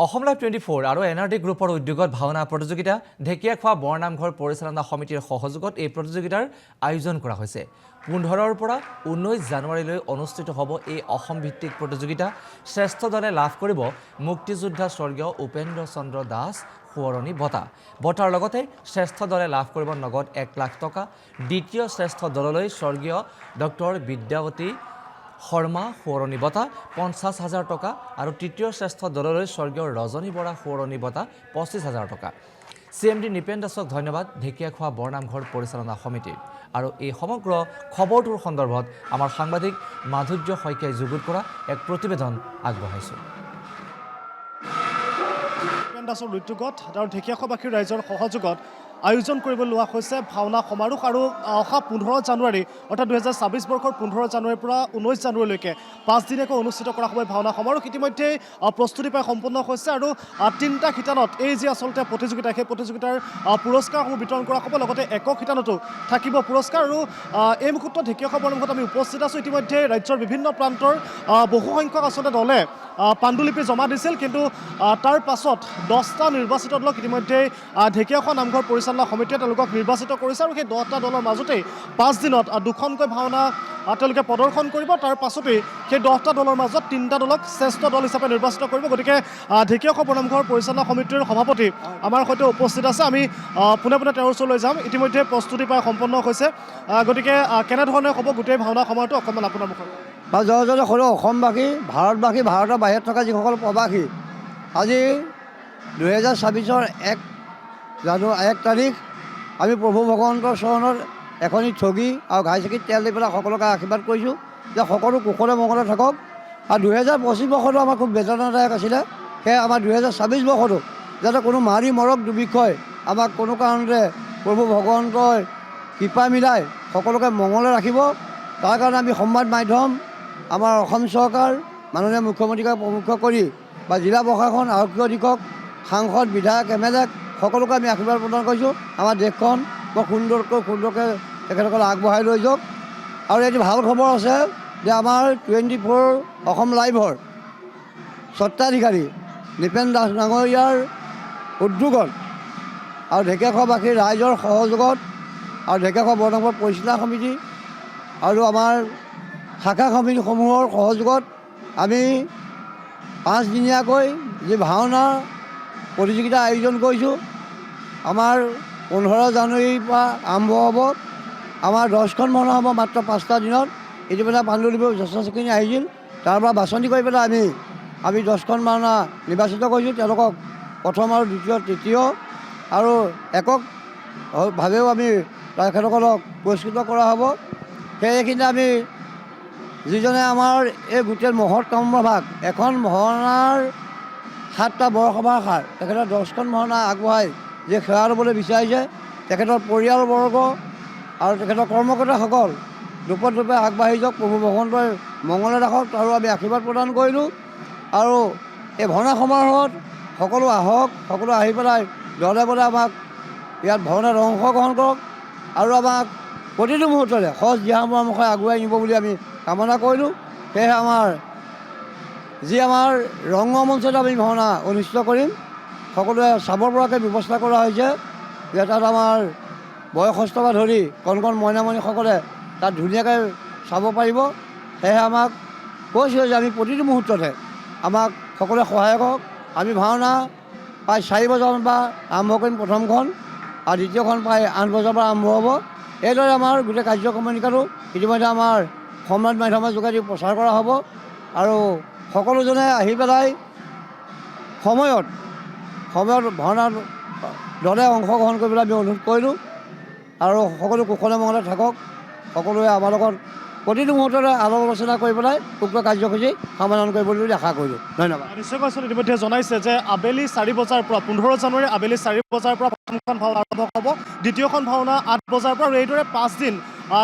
Assam live 24 আৰু এনআৰডি গ্ৰুপৰ উদ্যোগত ভাওনা প্ৰতিযোগিতা ঢেকিয়াখোৱা বৰনামঘৰ পৰিচালনা সমিতিৰ সহযোগত এই প্ৰতিযোগিতাৰ আয়োজন কৰা হৈছে। 15ৰ পৰা 19 জানুৱাৰীলৈ অনুষ্ঠিত হ'ব এই অসম ভিত্তিক প্ৰতিযোগিতা। শ্ৰেষ্ঠ দলে লাভ কৰিব মুক্তিযোদ্ধা স্বৰ্গীয় উপেন্দ্ৰ চন্দ্ৰ দাস সোঁৱৰণী বঁটা। বঁটাৰ লগতে শ্ৰেষ্ঠ দলে লাভ কৰিব নগদ 1 লাখ টকা। দ্বিতীয় শ্ৰেষ্ঠ দললৈ স্বৰ্গীয় ডক্টৰ বিদ্যাৱতী শৰ্মা সোঁৱৰণী বঁটা 50,000 টকা আৰু তৃতীয় শ্ৰেষ্ঠ দললৈ স্বৰ্গীয় ৰজনী বৰা সোঁৱৰণী বঁটা 25,000 টকা। CMD নিপেন দাসক ধন্যবাদ ঢেকিয়াখোৱা বৰনামঘৰ পৰিচালনা সমিতিৰ। আৰু এই সমগ্ৰ খবৰটোৰ সন্দৰ্ভত আমাৰ সাংবাদিক মাধুৰ্য শইকীয়াই যুগুত কৰা এক প্ৰতিবেদন আগবঢ়াইছোঁ। নিপেন দাসৰ উদ্যোগত আৰু ঢেকিয়াখোৱাবাসীৰ ৰাইজৰ সহযোগত আয়োজন কৰিব লোৱা হৈছে ভাওনা সমাৰোহ। আৰু অহা 15 জানুৱাৰী অৰ্থাৎ 2026 বৰ্ষৰ 15 জানুৱাৰীৰ পৰা 19 জানুৱাৰীলৈকে 5 দিনকৈ অনুষ্ঠিত কৰা হ'ব ভাওনা সমাৰোহ। ইতিমধ্যে প্ৰস্তুতি প্ৰায় সম্পূৰ্ণ হৈছে আৰু 3টা শিতানত এই যি আচলতে প্ৰতিযোগিতা, সেই প্ৰতিযোগিতাৰ পুৰস্কাৰসমূহ বিতৰণ কৰা হ'ব। লগতে একক শিতানতো থাকিব পুৰস্কাৰ। আৰু এই মুহূৰ্তত ঢেকিয়াখোৱা বৰনামঘৰত আমি উপস্থিত আছোঁ। ইতিমধ্যে ৰাজ্যৰ বিভিন্ন প্ৰান্তৰ বহুসংখ্যক আচলতে দলে পাণ্ডুলিপি জমা দিছিল, কিন্তু তাৰ পাছত 10টা নিৰ্বাচিত দলক ইতিমধ্যে ঢেকিয়াখোৱা নামঘৰ পৰিচালনা সমিতিয়ে তেওঁলোকক নিৰ্বাচিত কৰিছে। আৰু সেই 10টা দলৰ মাজতেই 5 দিনত 2খনকৈ ভাওনা তেওঁলোকে প্ৰদৰ্শন কৰিব। তাৰ পাছতেই সেই 10টা দলৰ মাজত 3টা দলক শ্ৰেষ্ঠ দল হিচাপে নিৰ্বাচিত কৰিব। গতিকে ঢেকিয়াখোৱা বৰনামঘৰ পৰিচালনা সমিতিৰ সভাপতি আমাৰ সৈতে উপস্থিত আছে। আমি পোনে পোনে তেওঁৰ ওচৰলৈ যাম। ইতিমধ্যে প্ৰস্তুতি প্ৰায় সম্পন্ন হৈছে। গতিকে কেনেধৰণে হ'ব গোটেই ভাওনা সময়টো অকণমান আপোনাৰ মুখত বা জয় সৰু অসমবাসী, ভাৰতবাসী, ভাৰতৰ বাহিৰত থকা যিসকল প্ৰবাসী, আজি 2026 1 তাৰিখ আমি প্ৰভু ভগৱন্তৰ চৰণত এখনি ঠগি আৰু ঘাই চাকিত তেল দি পেলাই সকলোকে আশীৰ্বাদ কৰিছোঁ যে সকলো কুশলে মংগলে থাকক। আৰু 2025 বৰ্ষটো আমাৰ খুব বেদনাদায়ক আছিলে। সেয়ে আমাৰ 2026 বৰ্ষটো যাতে কোনো মাৰি মৰক দুৰ্ভিক্ষই আমাক কোনো কাৰণতে প্ৰভু ভগৱন্তই কৃপা মিলাই সকলোকে মংগলে ৰাখিব। তাৰ কাৰণে আমি সংবাদ মাধ্যম, আমাৰ অসম চৰকাৰ, মাননীয় মুখ্যমন্ত্ৰীক প্ৰমুখ কৰি বা জিলা প্ৰশাসন, আৰক্ষী অধীক্ষক, সাংসদ, বিধায়ক, MLA সকলোকে আমি আশীৰ্বাদ প্ৰদান কৰিছোঁ। আমাৰ দেশখন বৰ সুন্দৰকৈ তেখেতসকলে আগবঢ়াই লৈ যাওক। আৰু এটি ভাল খবৰ আছে যে আমাৰ 24 অসম লাইভৰ স্বত্বাধিকাৰী নিপেন দাস ডাঙৰীয়াৰ উদ্যোগত আৰু ঢেকিয়াখোৱাবাসীৰ ৰাইজৰ সহযোগত আৰু ঢেকিয়াখোৱা বৰনামঘৰ পৰিচালনা সমিতি আৰু আমাৰ শাখা সমিতিসমূহৰ সহযোগত আমি 5 দিনীয়াকৈ যি ভাওনা প্ৰতিযোগিতা আয়োজন কৰিছোঁ। আমাৰ 15 জানুৱাৰীৰ পৰা আৰম্ভ হ'ব। আমাৰ 10খন ভাওনা হ'ব মাত্ৰ 5টা দিনত। ইতিমধ্যে পাণ্ডুলিপি যথেষ্টখিনি আহিছিল, তাৰ পৰা বাছনি কৰি পেলাই আমি 10খন ভাওনা নিৰ্বাচিত কৰিছোঁ। তেওঁলোকক প্ৰথম আৰু দ্বিতীয়, তৃতীয় আৰু এককভাৱেও আমি তেখেতসকলক পুৰস্কৃত কৰা হ'ব। সেইখিনিতে আমি যিজনে আমাৰ এই গোটেই মহৎ কৰ্মভাগ, এখন ভাওনাৰ 7টা বৰসভাৰ সাৰ, তেখেতৰ 10খন ভাওনা আগবঢ়াই যে সেৱা ল'বলৈ বিচাৰিছে, তেখেতৰ পৰিয়ালবৰ্গ আৰু তেখেতৰ কৰ্মকৰ্তাসকল দুপে আগবাঢ়ি যাওক, প্ৰভু ভগৱন্তই মংগলে ৰাখক। আৰু আমি আশীৰ্বাদ প্ৰদান কৰিলোঁ। আৰু এই ভাওনা সমাৰোহত সকলো আহক, সকলো আহি পেলাই দলে বলে আমাক ইয়াত ভাওনাত অংশগ্ৰহণ কৰক আৰু আমাক প্ৰতিটো মুহূৰ্ততে সজ দিহা পৰামৰ্শ আগুৱাই নিব বুলি আমি কামনা কৰিলোঁ। সেয়েহে আমাৰ ৰংগমঞ্চত আমি ভাওনা অনুষ্ঠিত কৰিম, সকলোৱে চাবৰ পৰাকৈ ব্যৱস্থা কৰা হৈছে যে তাত আমাৰ বয়সস্থৰ পৰা ধৰি কণ মইনামণিসকলে তাত ধুনীয়াকৈ চাব পাৰিব। সেয়েহে আমাক কৈছোঁ যে আমি প্ৰতিটো মুহূৰ্ততে আমাক সকলোৱে সহায় কৰক। আমি ভাওনা প্ৰায় 4 বজাৰ পৰা আৰম্ভ কৰিম প্ৰথমখন, আৰু দ্বিতীয়খন প্ৰায় 8 বজাৰ পৰা আৰম্ভ হ'ব। এইদৰে আমাৰ গোটেই কাৰ্যক্ৰমণিকাটো ইতিমধ্যে আমাৰ সংবাদ মাধ্যমৰ যোগেদি প্ৰচাৰ কৰা হ'ব। আৰু সকলোজনে আহি পেলাই সময়ত ভাওনাত দলে অংশগ্ৰহণ কৰিবলৈ আমি অনুৰোধ কৰিলোঁ। আৰু সকলো কুশলে মংগলে থাকক। সকলোৱে আমাৰ লগত প্ৰতিটো মুহূৰ্ততে আলোপ আলোচনা কৰি পেলাই উক্ত কাৰ্যসূচী সমাধান কৰিব বুলি আশা কৰিলোঁ। ধন্যবাদ। নিশ্চয়কৈ ইতিমধ্যে জনাইছে যে আবেলি 4 বজাৰ পৰা 15 জানুৱাৰী আবেলি 4 বজাৰ পৰা প্ৰথমখন ভাওনা আৰম্ভ হ'ব, দ্বিতীয়খন ভাওনা 8 বজাৰ পৰা। আৰু এইদৰে 5 দিন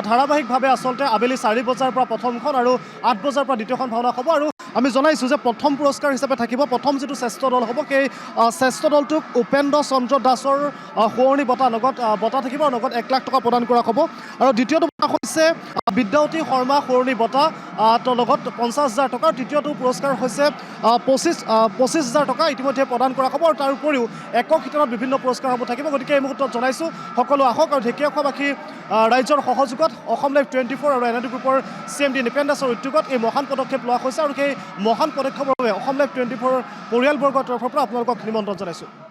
ধাৰাবাহিকভাৱে আচলতে আবেলি 4 বজাৰ পৰা প্ৰথমখন আৰু 8 বজাৰ পৰা দ্বিতীয়খন ভাওনা হ'ব। আৰু আমি জনাইছোঁ যে প্ৰথম পুৰস্কাৰ হিচাপে থাকিব, প্ৰথম যিটো শ্ৰেষ্ঠ দল হ'ব, সেই শ্ৰেষ্ঠ দলটোক উপেন্দ্ৰ চন্দ্ৰ দাসৰ সোঁৱৰণী বঁটা নগদ বঁটা থাকিব আৰু নগদ 1 লাখ টকা প্ৰদান কৰা হ'ব। আৰু দ্বিতীয়টো হৈছে বিদ্যাৱতী শৰ্মা সৰণী বঁটা লগত 50,000 টকা। তৃতীয়টো পুৰস্কাৰ হৈছে 25,000 টকা ইতিমধ্যে প্ৰদান কৰা হ'ব। আৰু তাৰ উপৰিও একক শিতানত বিভিন্ন পুৰস্কাৰসমূহ থাকিব। গতিকে এই মুহূৰ্তত জনাইছোঁ সকলো আহক আৰু ঢেকীয়াখোৱাবাসী ৰাইজৰ সহযোগত অসম লাইভ 24 আৰু এনআইটি গ্ৰুপৰ CMD ইণ্ডিপেণ্ডেন্সৰ উদ্যোগত এই মহান পদক্ষেপ লোৱা হৈছে। আৰু সেই মহান পদক্ষেপৰ বাবে অসম লাইভ 24 পৰিয়ালবৰ্গৰ তৰফৰ পৰা আপোনালোকক নিমন্ত্ৰণ জনাইছোঁ।